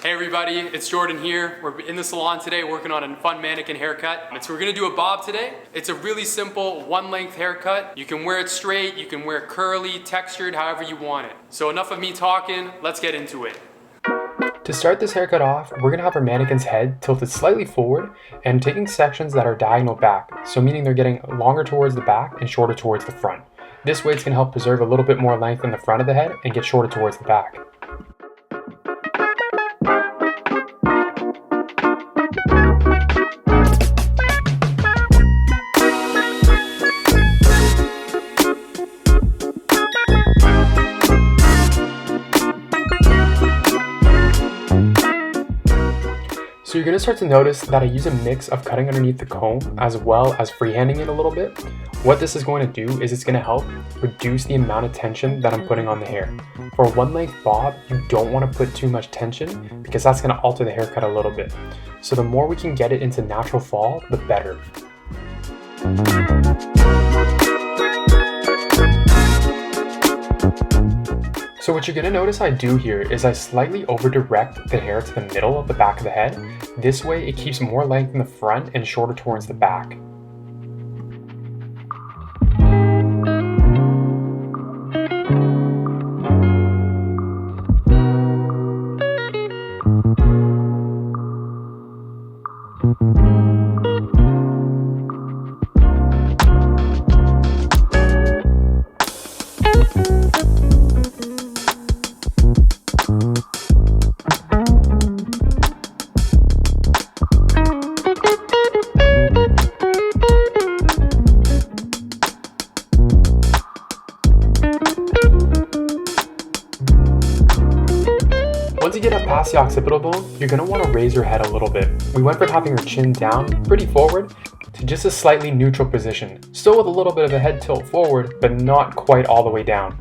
Hey everybody, it's Jordan here. We're in the salon today working on a fun mannequin haircut. So we're gonna do a bob today. It's a really simple one length haircut. You can wear it straight, you can wear it curly, textured, however you want it. So enough of me talking, let's get into it. To start this haircut off, we're gonna have our mannequin's head tilted slightly forward and taking sections that are diagonal back. So meaning they're getting longer towards the back and shorter towards the front. This way it's gonna help preserve a little bit more length in the front of the head and get shorter towards the back. So you're going to start to notice that I use a mix of cutting underneath the comb as well as freehanding it a little bit. What this is going to do is it's going to help reduce the amount of tension that I'm putting on the hair. For a one length bob, you don't want to put too much tension because that's going to alter the haircut a little bit. So the more we can get it into natural fall, the better. So what you're going to notice I do here is I slightly over direct the hair to the middle of the back of the head. This way it keeps more length in the front and shorter towards the back. Once you get up past the occipital bone, you're going to want to raise your head a little bit. We went from having your chin down pretty forward to just a slightly neutral position. Still with a little bit of a head tilt forward, but not quite all the way down.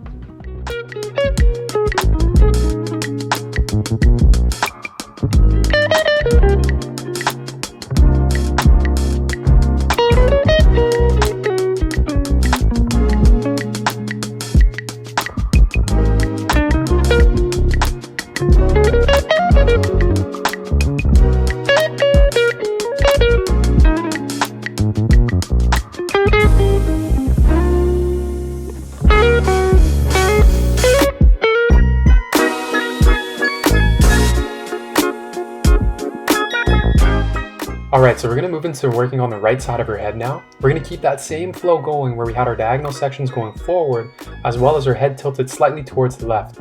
Alright, so we're going to move into working on the right side of her head now. We're going to keep that same flow going where we had our diagonal sections going forward, as well as our head tilted slightly towards the left.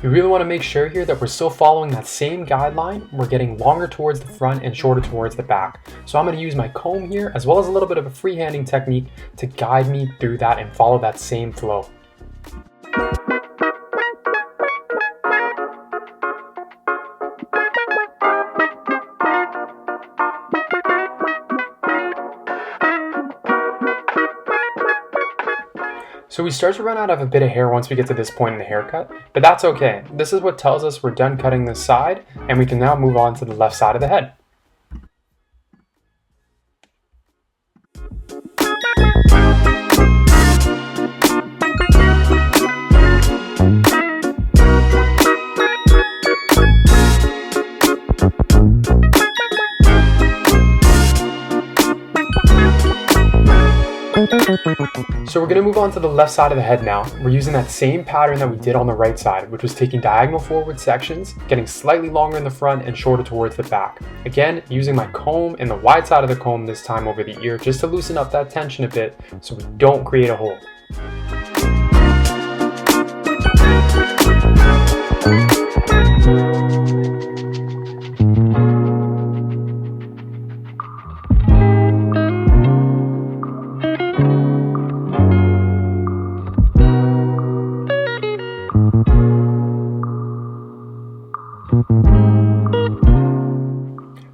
We really want to make sure here that we're still following that same guideline. We're getting longer towards the front and shorter towards the back. So I'm going to use my comb here, as well as a little bit of a freehanding technique to guide me through that and follow that same flow. So we start to run out of a bit of hair once we get to this point in the haircut, but that's okay. This is what tells us we're done cutting this side, and we can now move on to the left side of the head. So we're going to move on to the left side of the head now. We're using that same pattern that we did on the right side, which was taking diagonal forward sections, getting slightly longer in the front and shorter towards the back. Again, using my comb and the wide side of the comb this time over the ear just to loosen up that tension a bit so we don't create a hole.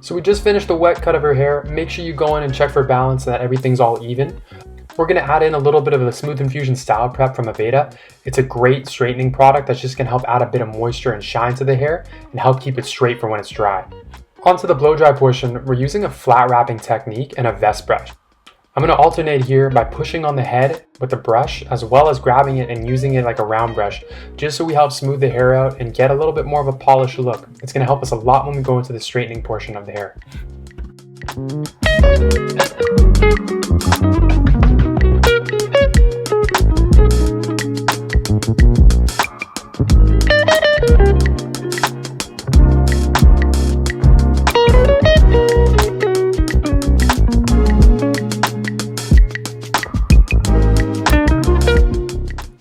So we just finished the wet cut of her hair. Make sure you go in and check for balance so that everything's all even. We're going to add in a little bit of the Smooth Infusion Style Prep from Aveda. It's a great straightening product that's just going to help add a bit of moisture and shine to the hair and help keep it straight for when it's dry. Onto the blow dry portion, we're using a flat wrapping technique and a vest brush. I'm going to alternate here by pushing on the head with the brush as well as grabbing it and using it like a round brush, just so we help smooth the hair out and get a little bit more of a polished look. It's going to help us a lot when we go into the straightening portion of the hair.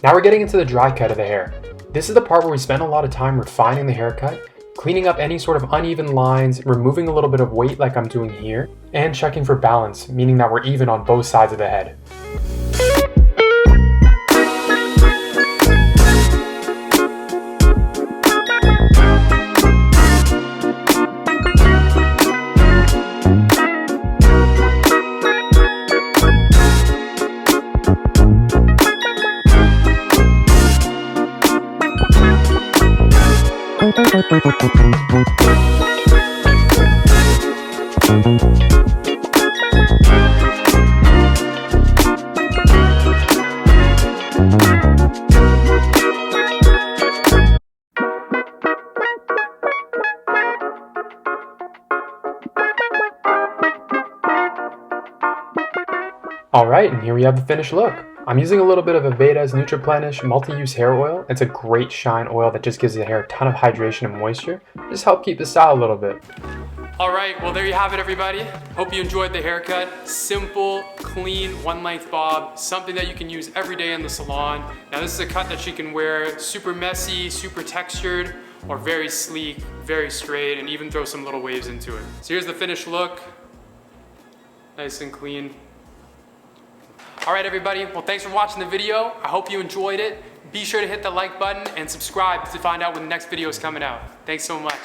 Now we're getting into the dry cut of the hair. This is the part where we spend a lot of time refining the haircut, cleaning up any sort of uneven lines, removing a little bit of weight like I'm doing here, and checking for balance, meaning that we're even on both sides of the head. Alright, and here we have the finished look. I'm using a little bit of Aveda's Nutriplenish multi-use hair oil. It's a great shine oil that just gives the hair a ton of hydration and moisture. Just help keep the style a little bit. All right, well there you have it everybody. Hope you enjoyed the haircut. Simple, clean, one length bob, something that you can use every day in the salon. Now this is a cut that she can wear super messy, super textured, or very sleek, very straight, and even throw some little waves into it. So here's the finished look. Nice and clean. All right, everybody. Well, thanks for watching the video. I hope you enjoyed it. Be sure to hit the like button and subscribe to find out when the next video is coming out. Thanks so much.